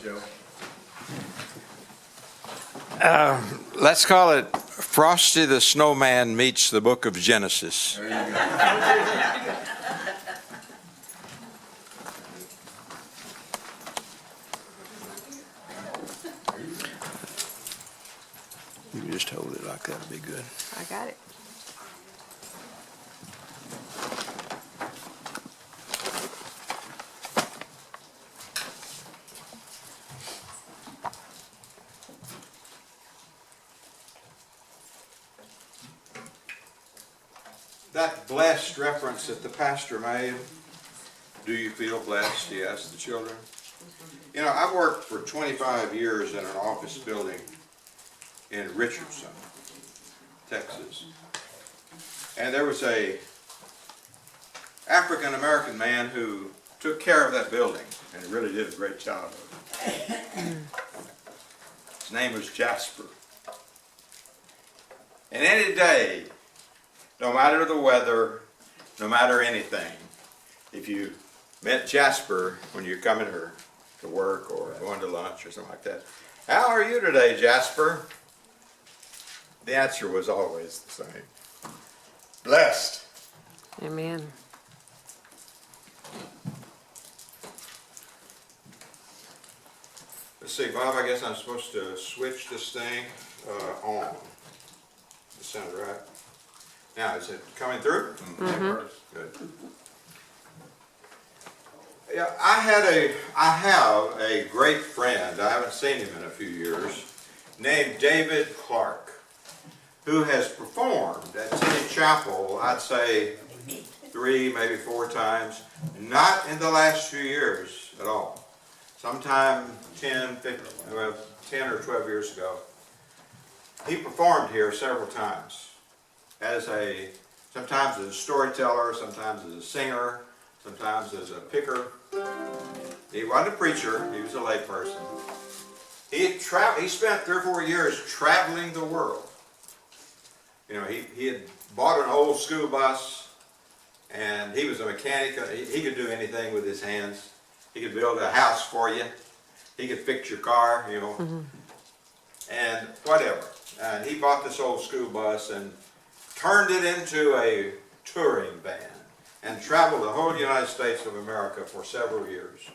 Joe. Let's call it Frosty the Snowman meets the book of Genesis. There you go. You can just hold it like that would be good. I got it. That blessed reference that the pastor made, do you feel blessed, he asked the children. You know, I've worked for 25 years in an office building in Richardson, Texas. And there was a African-American man who took care of that building and really did a great job of it. His name was Jasper. And any day, no matter the weather, no matter anything, if you met Jasper when you're coming to work or going to lunch or something like that, how are you today, Jasper? The answer was always the same. Blessed. Amen. Let's see, Bob, I guess I'm supposed to switch this thing on. Does that sound right? Now, is it coming through? Mm-hmm. Good. Yeah, I have a great friend, I haven't seen him in a few years, named David Clark, who has performed at Tinney Chapel, I'd say 3, maybe 4 times, not in the last few years at all. Sometime 10 or 12 years ago. He performed here several times. Sometimes as a storyteller, sometimes as a singer, sometimes as a picker. He wasn't a preacher, he was a layperson. He spent 3 or 4 years traveling the world. You know, he had bought an old school bus, and he was a mechanic. He could do anything with his hands. He could build a house for you. He could fix your car, you know, and whatever. And he bought this old school bus and turned it into a touring band and traveled the whole United States of America for several years,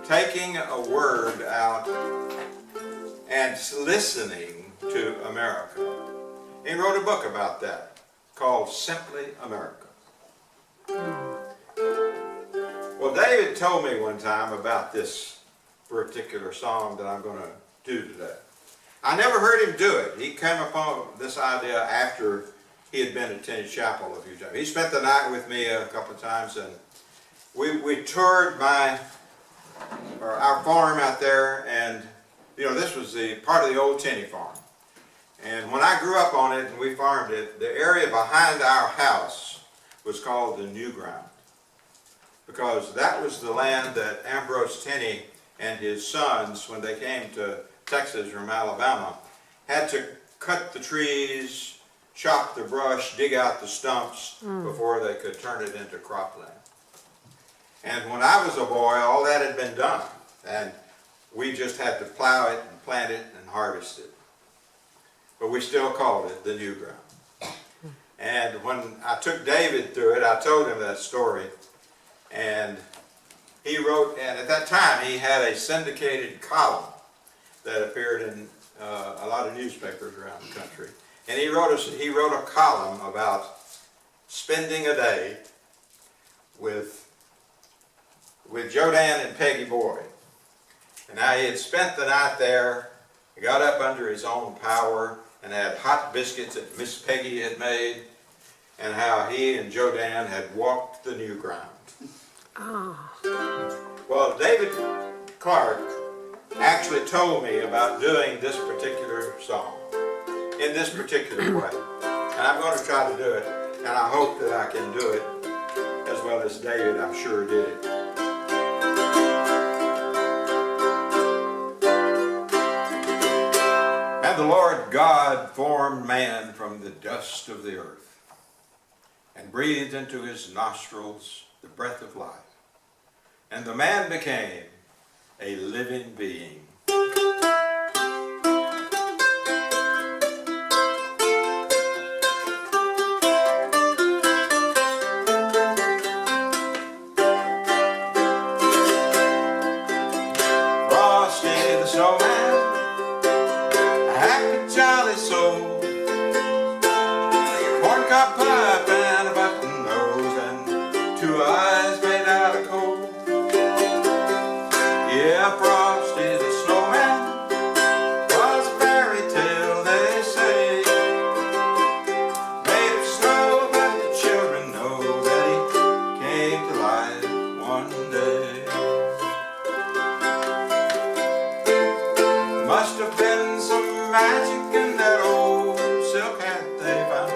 taking a word out and listening to America. He wrote a book about that called Simply America. Well, David told me one time about this particular song that I'm going to do today. I never heard him do it. He came upon this idea after he had been at Tinney Chapel a few times. He spent the night with me a couple of times, and we toured our farm out there, and you know, this was the part of the old Tinney farm. And when I grew up on it and we farmed it, the area behind our house was called the New Ground, because that was the land that Ambrose Tinney and his sons, when they came to Texas from Alabama, had to cut the trees, chop the brush, dig out the stumps before they could turn it into cropland. And when I was a boy, all that had been done, and we just had to plow it and plant it and harvest it. But we still called it the New Ground. And when I took David through it, I told him that story, and he wrote, and at that time he had a syndicated column that appeared in a lot of newspapers around the country. And he wrote a column about spending a day with Jodan and Peggy Boyd. And how he had spent the night there, he got up under his own power and had hot biscuits that Miss Peggy had made, and how he and Jodan had walked the new ground. Oh. Well, David Clark actually told me about doing this particular song in this particular way. And I'm going to try to do it, and I hope that I can do it as well as David, I'm sure, did it. And the Lord God formed man from the dust of the earth and breathed into his nostrils the breath of life. And the man became a living being. Frosty the Snowman, a happy jolly soul, corncob pipe and a button nose and 2 eyes made out of coal. Yeah, Frosty the Snowman was a fairy tale, they say, made of snow, but the children know that he came to life one day. Must have been some magic in that old silk hat they found.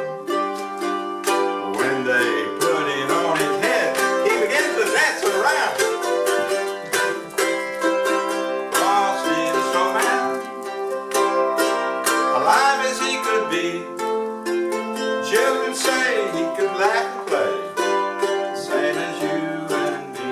When they put it on his head, he began to dance around. Frosty the Snowman, alive as he could be, children say he could laugh and play, same as you and me.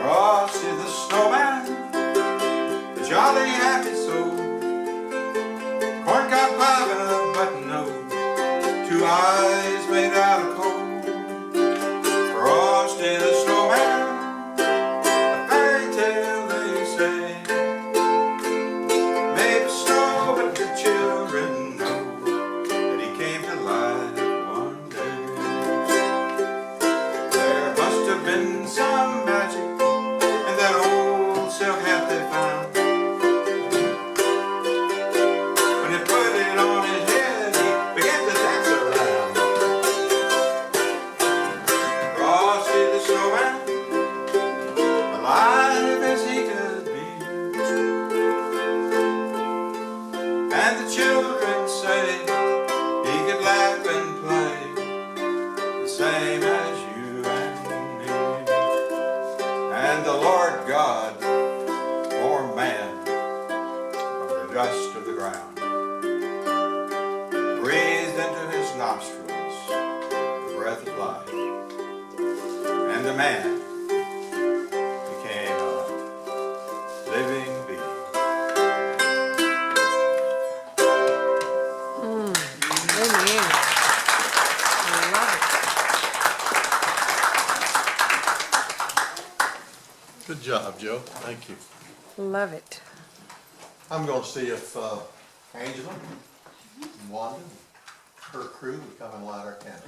Frosty the Snowman, the jolly happy soul, corncob pipe and a button nose, 2 eyes made out of coal. Frosty the Snowman, a fairy tale they say, made of snow, but the children know that he came to life one day. There must have been some magic in that old silk hat they found. When they put it on his head, he began to dance around. Frosty the Snowman, alive as he could be, and the children say he could laugh and play, the same as you and me. And the Lord God formed man from the dust of the ground, breathed into his nostrils the breath of life, and the man became a living being. Amen. I love Good job, Joe. Thank you. it. Love it. I'm going to see if Angela and Wanda and her crew would come and light our candles.